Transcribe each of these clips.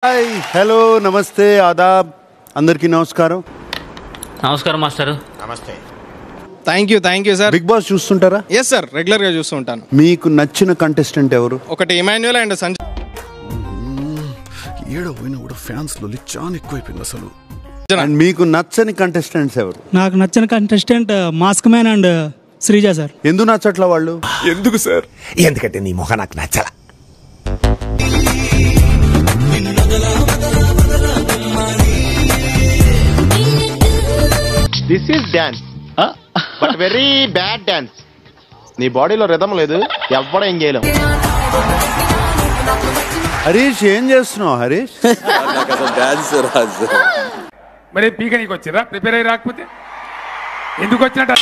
Hi hello నమస్తే ఆదాబ్ అందరికీ నమస్కారం. నమస్కారం మాస్టర్. నమస్తే. Thank you sir. Big boss చూస్తుంటారా? ఎస్ సార్, రెగ్యులర్ గా చూస్తూ ఉంటాను. మీకు నచ్చిన కంటెస్టెంట్ ఎవరు? ఒకటి ఇమాన్యుయల్ అండ్ సంజయ్. ఏడో పోయినా కూడా ఫ్యాన్స్ లో చాలా ఎక్కువైపోయింది అసలు. అండ్ మీకు నచ్చని కంటెస్టెంట్స్ ఎవరు? నాకు నచ్చిన contestant mask man and Sreeja sir. ఎందుకు నచ్చట్లా వాళ్ళు? ఎందుకు సార్? ఎందుకంటే నీ మొహ నాకు నచ్చల. This is dance but very bad dance. నీ బాడీలో రిథం లేదు, ఎవ్వడ ఏం చేయలేం. హరీష్ ఏం చేస్తున్నావు హరీష్? మరి పీక నీకు వచ్చిరా? ప్రిపేర్ అయ్యి రాకపోతే ఎందుకు వచ్చినట్ట?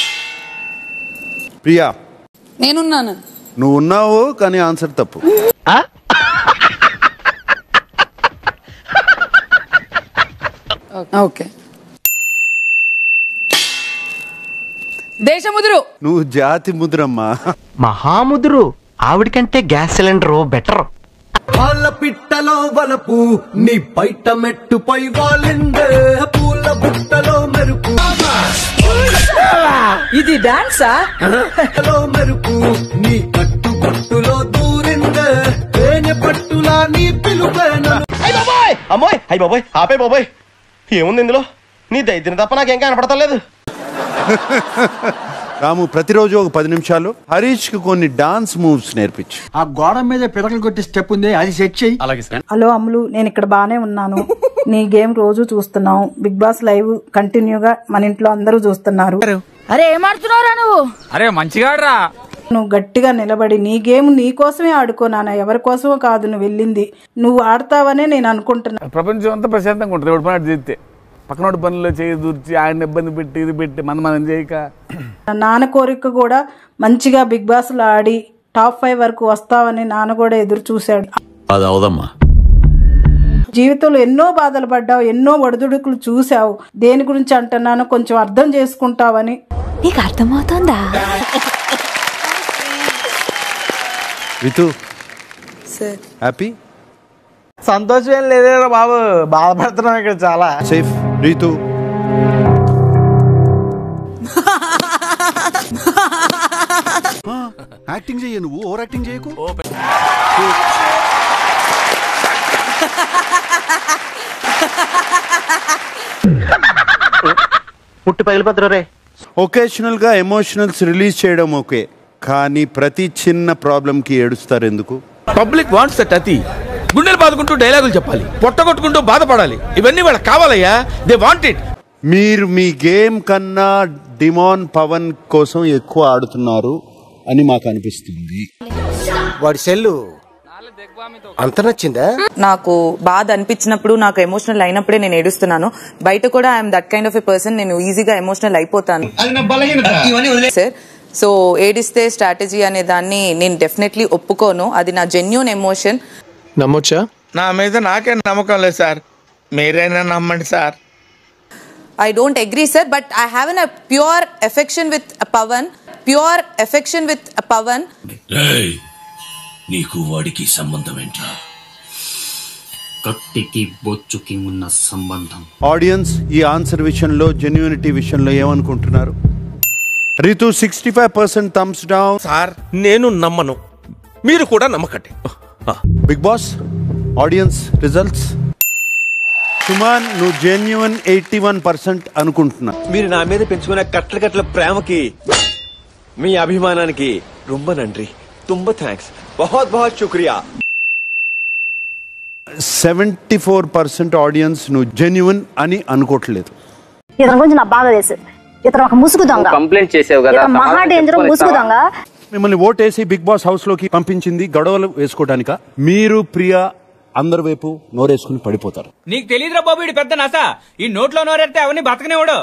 ప్రియా నేనున్నాను. నువ్వు ఉన్నావు కానీ ఆన్సర్ తప్పు. ఓకే. దేశముదురు. నువ్వు జాతి ముద్రమ్మా. మహాముదురు ఆవిడకంటే గ్యాస్ సిలిండర్ బెటర్. వాళ్ళ పిట్టలో వలపు నీ బయట మెట్టుపై వాలిండే పూల బుట్టలో మెరుపు. ఇది డాన్సా? మెరుపు నీ కట్టు కట్టులో దూరిందే తేనె పట్టులా నీ పిలుపేన. అమ్మోయ్ అయ్యి బాబోయ్, ఆపే బాబోయ్. ఏముంది ఇందులో? నీ దైత్యం తప్ప నాకేం కనపడతలేదు. రాము ప్రతిరోజు ఒక 10 నిమిషాలు హరీష్ కి కొన్ని డాన్స్ మూవ్స్ నేర్పించు. ఆ గోడ మీద పిడకలు కొట్టి స్టెప్ ఉంది, అది సెట్ చెయ్యి. హలో అమ్ములు, నేను ఇక్కడ బానే ఉన్నాను. నీ గేమ్ రోజు చూస్తున్నావు. బిగ్ బాస్ లైవ్ కంటిన్యూగా మన ఇంట్లో అందరూ చూస్తున్నారు. అరే ఏమాడుతున్నావురా నువ్వు? అరే మంచిగా రా. నువ్వు గట్టిగా నిలబడి నీ గేమ్ నీ కోసమే ఆడుకోనానా, ఎవరి కోసమో కాదు నువ్వు వెళ్ళింది. నువ్వు ఆడతావనే నేను అనుకుంటున్నా. ప్రపంచం అంతా ప్రశాంతంగా ఉంటుంది ఎవడు పని చేస్తే. పక్కనోడి పనుల్లో చేయి దూర్చి ఆయన ఇబ్బంది పెట్టి ఇది పెట్టి మనం చేయక. నాన్న కోరిక కూడా మంచిగా బిగ్ బాస్ లో ఆడి టాప్ 5 వరకు వస్తావని నాన్న కూడా ఎదురు చూశాడు. అది అవదమ్మా. జీవితంలో ఎన్నో బాధలు పడ్డావు, ఎన్నో ఒడిదుడుకులు చూసావు. దేని గురించి అంటున్నానో కొంచెం అర్థం చేసుకుంటావని. నీకు అర్థమవుతుందా? రితు హ్యాపీ? సంతోషం ఏం లేదేరా బాబు, బాధపడుతున్నాం ఇక్కడ చాలా. సేఫ్ రితు. యాక్టింగ్ చెయ్యి, నువ్వు ఓవర్ యాక్టింగ్ చేయకు. పుట్టి పగిలిపోతున్నారు రే. ఒకేషనల్ గా ఎమోషనల్స్ రిలీజ్ చేయడం ఓకే, కానీ ప్రతి చిన్న ప్రాబ్లం కి ఏడుస్తారు ఎందుకు? Public wants that. అతి గుండెలు బాదుకుంటూ డైలాగులు చెప్పాలి, పొట్ట కొట్టుకుంటూ బాధపడాలి. ఇవన్నీ వాళ్ళకి కావాలయ్యా. They want it. మీరు మీ గేమ్ కన్నా డిమాన్ పవన్ కోసం ఎక్కువ ఆడుతున్నారు అని మాకు అనిపిస్తుంది. వాడి సెల్లు అంత నచ్చిందా? నాకు బాధ అనిపించినప్పుడు, నాకు ఎమోషనల్ అయినప్పుడే నేను ఏడుస్తున్నాను. బయట కూడా I'm that kind of a person. నేను ఈజీగా ఎమోషనల్ అయిపోతాను సార్. సో ఏడిస్తే స్ట్రాటజీ అనే దాన్ని నేను డెఫినెట్లీ ఒప్పుకోను. అది నా జెన్యూన్ ఎమోషన్. నమ్మొచ్చా? నా మీద నాకే నమ్మకం లేదు సార్, మీరైనా నమ్మండి sir. I don't agree, sir, but I have a pure affection with Pawan. Pure affection with Pawan. ఏయ్, నీకు వాడికి సంబంధం ఏంట్రా? కత్తికి బొచ్చుకి ఉన్న సంబంధం. ఆడియన్స్ ఈ ఆన్సర్ విషయంలో, జెన్యూనిటీ విషయంలో ఏమనుకుంటున్నారు? Ritu 65% Thums down. సార్ నేను నమ్మను, మీరు కూడా నమ్మకండి. Big Boss audience results. Suman నువ్వు జెన్యూన్ 81% అనుకుంటున్నా. మీరు నా మీద పెంచుకున్న కట్ల కట్ల ప్రేమకి, మీ అభిమానానికి రొంబ నండ్రి, తుంబ థ్యాంక్స్, బహుత్ బహుత్ శుక్రియా. 74% ఆడియన్స్ నువ్వు జెన్యూన్ అని అనుకోవట్లేదు. ఇతని గురించి నా బాగా తెలుసు. ఇతను ఒక ముసుగు దొంగ. కంప్లైంట్ చేసావు కదా, మహా డేంజర్ ముసుగు దొంగ. మిమ్మల్ని ఓటేసి బిగ్ బాస్ హౌస్ లోకి పంపించింది గొడవలు వేసుకోవడానిక? మీరు ప్రియా అందరి వైపు నోరేసుకుని పడిపోతారు. నీకు తెలియదురా బాబు, ఇటు పెద్ద నస. ఈ నోట్లో నోరెడితే అవన్నీ బతకనేవాడు.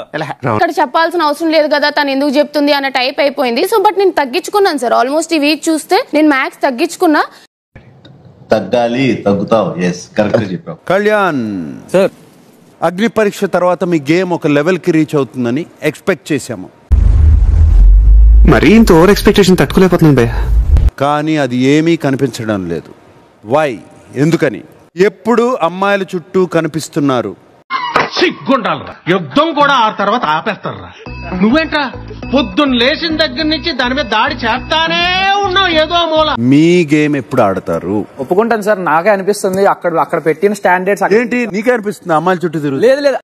ఇక్కడ చెప్పాల్సిన అవసరం లేదు కదా, తను ఎందుకు చెప్తుంది అన్న టైప్ అయిపోయింది. సో బట్ నేను తగ్గించుకున్నాను సార్. ఆల్మోస్ట్ ఈ వీక్ చూస్తే నేను మ్యాక్స్ తగ్గించుకున్నా. తగ్గాలి, తగ్గుతావు. ఎస్, కరెక్ట్ చెప్పావు. కళ్యాణ్ సార్, అగ్ని పరీక్ష తర్వాత మీ గేమ్ ఒక లెవెల్ కి రీచ్ అవుతుందని ఎక్స్పెక్ట్ చేశాము. మరీ ఇంత ఓవర్ ఎక్స్పెక్టేషన్ తట్టుకోలేకపోతున్నాను భయ్యా. కానీ అది ఏమీ కనిపించడం లేదు. వై? ఎందుకని? ఎప్పుడు అమ్మాయిల చుట్టూ కనిపిస్తున్నారు? సిగ్గుండాలరా, యుద్ధం కూడా ఆ తర్వాత ఆపేస్తారా. నువ్వేంట్రా పొద్దున్న లేచిన దగ్గర నుంచి దాని మీద దాడి చేస్తానే ఉన్నావు ఏదో మూల. మీ గేమ్ ఎప్పుడు ఆడతారు? ఒప్పుకుంటాను సార్, నాకే అనిపిస్తుంది అక్కడ పెట్టిన స్టాండర్డ్స్. ఏంటి నీకే అనిపిస్తుంది అమ్మాయిల చుట్టూ తిరుగు? లేదు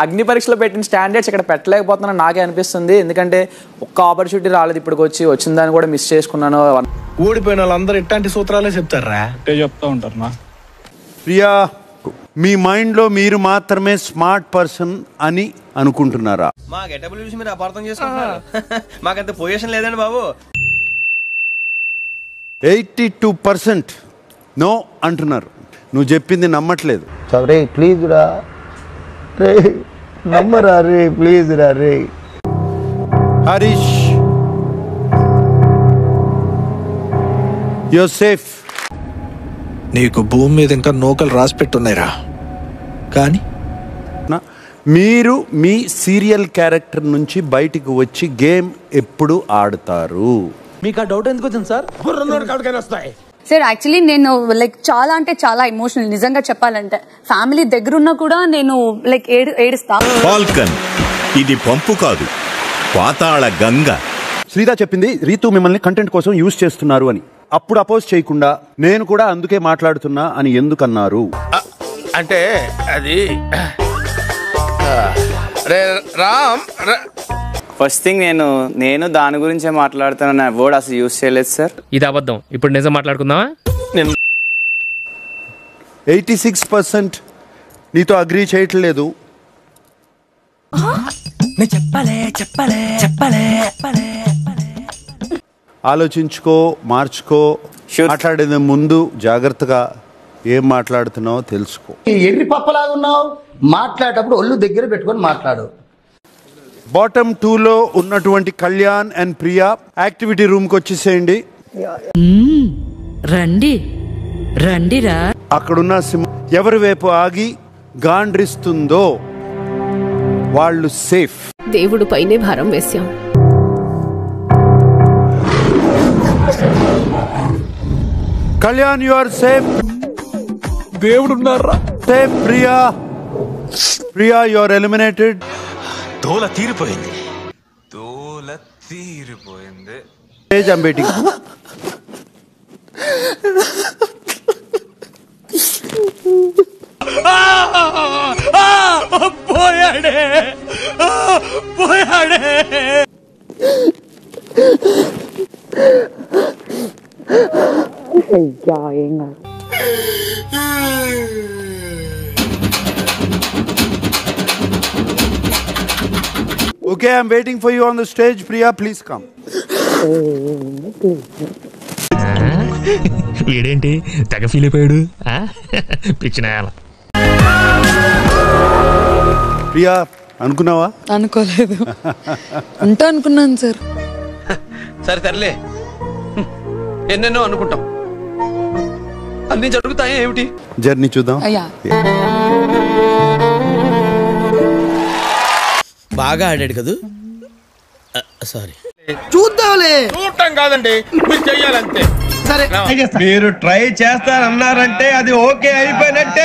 అగ్ని పరీక్షలో పెట్టిన స్టాండర్డ్స్ ఇక్కడ పెట్టలేకపోతున్నాను నాకే అనిపిస్తుంది. ఎందుకంటే ఒక్క ఆపర్చునిటీ రాలేదు ఇప్పటికి, వచ్చిన దాన్ని కూడా మిస్ చేసుకున్నాను. ఓడిపోయిన వాళ్ళందరూ ఇట్లాంటి సూత్రాలే చెప్తారా? చెప్తా ఉంటారు నా. ప్రియా, మీ మైండ్ లో మీరు మాత్రమే స్మార్ట్ పర్సన్ అని అనుకుంటున్నారా? మా గెటబుల్ చూసి మీరు అపార్థం చేసుకుంటున్నారు. మాకంత పొజిషన్ లేదండి బాబు. 82% నో అంటున్నారు. నువ్వు చెప్పింది నమ్మట్లేదు. రే ప్లీజ్ రా రే, నమ్మరా రే, ప్లీజ్ రా రే. Harish, your safe. నీకు భూమి మీద ఇంకా నూకలు రాసి పెట్టున్నాయిరా. కానీ మీరు మీ సీరియల్ క్యారెక్టర్ నుంచి బయటికి వచ్చి గేమ్ ఎప్పుడు ఆడతారు? మీకు ఆ డౌట్ ఎందుకు వచ్చింది సార్? వస్తాయి సార్ యాక్చువల్లీ నేను లైక్ చాలా అంటే చాలా ఎమోషనల్, నిజంగా చెప్పాలంటే ఫ్యామిలీ దగ్గరున్నా కూడా నేను లైక్ ఏడుస్తా. ఫాల్కన్ ఇది పంపు కాదు, పాతాళ గంగ. శ్రీదా చెప్పింది రీతు మిమ్మల్ని కంటెంట్ కోసం యూజ్ చేస్తున్నారు అని. అప్పుడు అపోజ్ చేయకుండా నేను కూడా అందుకే మాట్లాడుతున్నా అని ఎందుకన్నారు? అంటే అది రామ్ ఫస్ట్ థింగ్ నేను దాని గురించే మాట్లాడుతాను, వర్డ్ అసలు యూజ్ చేయలేదు సార్. ఇది అబద్ధం. ఇప్పుడు నిజం మాట్లాడుకుందామా? 86% నీతో అగ్రీ చేయట్లేదు. ఆలోచించుకో, మార్చుకో. మాట్లాడేది ముందు జాగ్రత్తగా ఏం మాట్లాడుతున్నావో తెలుసుకో. ఎర్రి పప్పలాగా ఉన్నావు, మాట్లాడేటప్పుడు ఒళ్ళు దగ్గర పెట్టుకొని మాట్లాడు. బాటమ్ 2లో ఉన్నటువంటి Kalyan and Priya activity room కి వచ్చేసేయండి. రండి రండిరా. అక్కడున్న ఎవరి వైపు ఆగి గాండ్రిస్తుందో వాళ్ళు సేఫ్. దేవుడు పైనే భారం వేశాం. Kalyan you are safe. దేవుడున్నారా? Safe. Priya you are eliminated. తోల తీరిపోయింది. Stage I'm waiting. పోయాడే. Okay, I'm waiting for you on the stage. Priya, please come. వీడేంటి తెగ ఫీల్ అయిపోయాడు? పిచ్చిన ప్రియా, అనుకున్నావా? అనుకోలేదు. ఉంటా అనుకున్నాను సార్. సరే తరలే, ఎన్నెన్నో అనుకుంటాం, అన్ని జరుగుతాయి. ఏమిటి జర్నీ చూద్దాం. బాగా ఆడాడు కదా. సారీ, చూద్దాంలే. చూడటం కాదండి, మీరు చెయ్యాలంతే. సరే, మీరు ట్రై చేస్తారన్నారంటే అది ఓకే అయిపోయినట్టే.